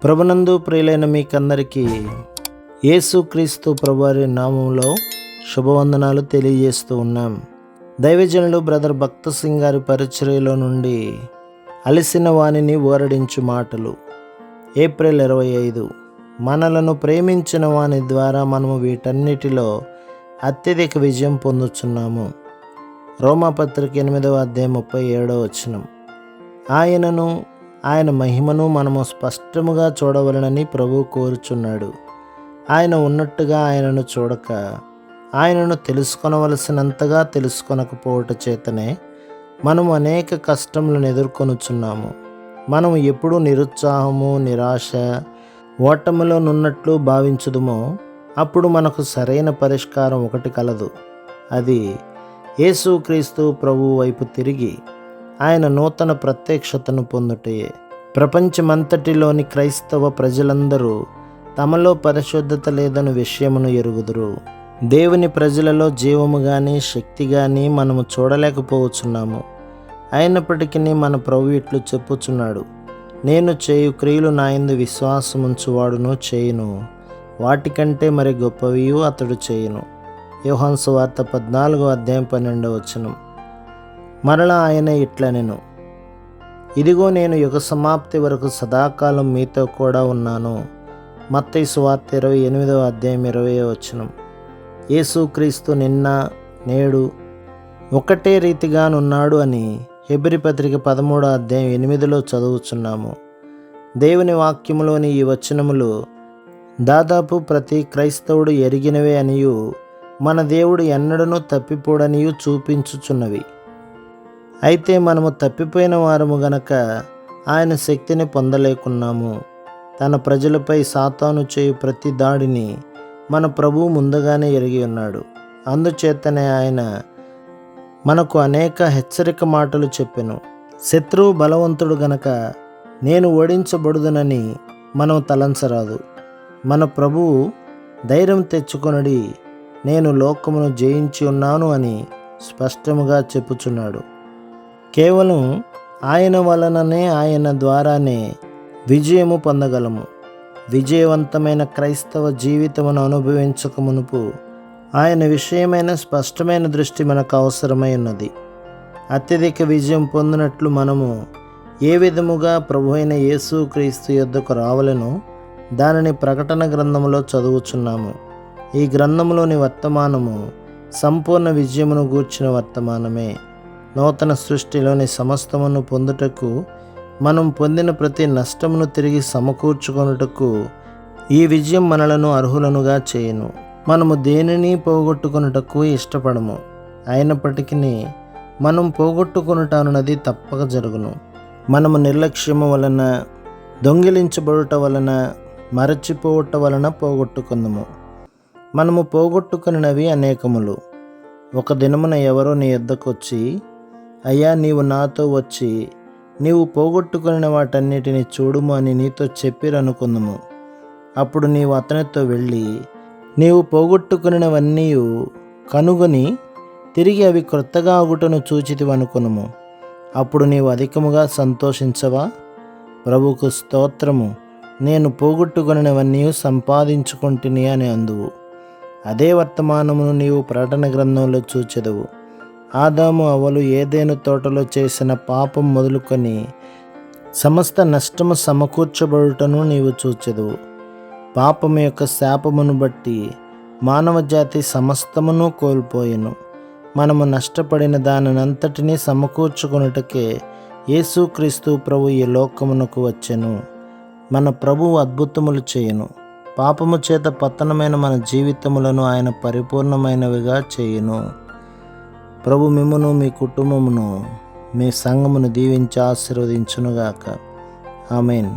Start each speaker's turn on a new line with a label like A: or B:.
A: ప్రభునందు ప్రియులైన మీకందరికీ యేసుక్రీస్తు ప్రభువారి నామంలో శుభవందనాలు తెలియజేస్తూ ఉన్నాం. దైవజనులు బ్రదర్ భక్త సింగ్ గారి పరిచర్యలో నుండి అలసిన వానిని ఊరడించు మాటలు. ఏప్రిల్ 25. మనలను ప్రేమించిన వాని ద్వారా మనము వీటన్నిటిలో అత్యధిక విజయం పొందుచున్నాము. రోమాపత్రిక 8వ అధ్యాయం 37వ వచనం. ఆయనను, ఆయన మహిమను మనము స్పష్టముగా చూడవలనని ప్రభువు కోరుచున్నాడు. ఆయన ఉన్నట్టుగా ఆయనను చూడక, ఆయనను తెలుసుకొనవలసినంతగా తెలుసుకొనకపోవట చేతనే మనము అనేక కష్టములను ఎదుర్కొనుచున్నాము. మనము ఎప్పుడు నిరుత్సాహము, నిరాశ, ఓటమిలో నున్నట్లు భావించుదుమో అప్పుడు మనకు సరైన పరిష్కారం ఒకటి కలదు. అది యేసుక్రీస్తు ప్రభువు వైపు తిరిగి ఆయన నూతన ప్రత్యక్షతను పొందుటయే. ప్రపంచమంతటిలోని క్రైస్తవ ప్రజలందరూ తమలో పరిశుద్ధత లేదని విషయమును ఎరుగుదురు. దేవుని ప్రజలలో జీవము కానీ శక్తి కానీ మనము చూడలేకపోవచ్చున్నాము. అయినప్పటికీ మన ప్రభు ఇట్లు చెప్పుచున్నాడు, నేను చేయు క్రియలు నా యందు విశ్వాసముంచువాడును చేయును, వాటికంటే మరి గొప్పవియు అతడు చేయును. యోహాను సువార్త 14వ అధ్యాయం 12వ వచనం. మరలా ఆయన ఇట్లనెను, ఇదిగో నేను యుగ సమాప్తి వరకు సదాకాలం మీతో కూడా ఉన్నాను. మత్తయి సువార్త 28వ అధ్యాయం 20వ వచనం. యేసుక్రీస్తు నిన్న నేడు ఒకటే రీతిగానున్నాడు అని హెబ్రీ పత్రిక 13వ అధ్యాయం 8లో చదువుచున్నాము. దేవుని వాక్యములోని ఈ వచనములు దాదాపు ప్రతి క్రైస్తవుడు ఎరిగినవే అనియు మన దేవుడు ఎన్నడనూ తప్పిపోడనియు చూపించుచున్నవి. అయితే మనము తప్పిపోయిన వారము గనక ఆయన శక్తిని పొందలేకున్నాము. తన ప్రజలపై సాతాను చేయు ప్రతి దాడిని మన ప్రభువు ముందుగానే ఎరిగి ఉన్నాడు. అందుచేతనే ఆయన మనకు అనేక హెచ్చరిక మాటలు చెప్పెను. శత్రువు బలవంతుడు గనక నేను ఓడించబడుదునని మనం తలంచరాదు. మన ప్రభువు ధైర్యం తెచ్చుకొనడి, నేను లోకమును జయించి ఉన్నాను అని స్పష్టముగా చెప్పుచున్నాడు. కేవలం ఆయన వలననే, ఆయన ద్వారానే విజయము పొందగలము. విజయవంతమైన క్రైస్తవ జీవితమును అనుభవించక మునుపు ఆయన విషయమైన స్పష్టమైన దృష్టి మనకు అవసరమై ఉన్నది. అత్యధిక విజయం పొందినట్లు మనము ఏ విధముగా ప్రభు అయిన యేసుక్రీస్తు యొద్దకు రావలెనో దానిని ప్రకటన గ్రంథములో చదువుచున్నాము. ఈ గ్రంథములోని వర్తమానము సంపూర్ణ విజయమును గూర్చిన వర్తమానమే. నూతన సృష్టిలోని సమస్తమును పొందుటకు, మనం పొందిన ప్రతి నష్టమును తిరిగి సమకూర్చుకొనుటకు ఈ విజయం మనలను అర్హులనుగా చేయును. మనము దేనిని పోగొట్టుకొనుటకు ఇష్టపడము. అయినప్పటికీ మనం పోగొట్టుకొనుట అన్నది తప్పక జరుగును. మనము నిర్లక్ష్యము వలన, దొంగిలించబడుట వలన, మరచిపోవట వలన పోగొట్టుకుందాము. మనము పోగొట్టుకున్నవి అనేకములు. ఒక దినమున ఎవరో నీ యొద్దకు వచ్చి, అయ్యా, నీవు నాతో వచ్చి నీవు పోగొట్టుకున్న వాటన్నిటిని చూడుము అని నీతో చెప్పిరనుకుందాము. అప్పుడు నీవు అతనితో వెళ్ళి నీవు పోగొట్టుకున్నవన్నీ కనుగొని తిరిగి అవి క్రొత్తగా అగుటను చూచితివనుకొనుము. అప్పుడు నీవు అధికముగా సంతోషించవా? ప్రభువుకు స్తోత్రము, నేను పోగొట్టుకున్నవన్నీ సంపాదించుకొంటిని అని అందువు. అదే వర్తమానమును నీవు ప్రకటన గ్రంథంలో చూచెదవు. ఆదాము అవ్వలు ఏదెను తోటలో చేసిన పాపం మొదలుకొని సమస్త నష్టము సమకూర్చబడుటను నీవు చూచెదవు. పాపము యొక్క శాపమును బట్టి మానవ జాతి సమస్తమును కోల్పోయెను. మనము నష్టపడిన దానినంతటినీ సమకూర్చుకొనుటకే యేసుక్రీస్తు ప్రభు ఈ లోకమునకు వచ్చెను. మన ప్రభువు అద్భుతములు చేయును. పాపము చేత పతనమైన మన జీవితములను ఆయన పరిపూర్ణమైనవిగా చేయును. ప్రభు మిమ్మును, మీ కుటుంబమును, మీ సంఘమును దీవించి ఆశీర్వదించునుగాక. ఆమేన్.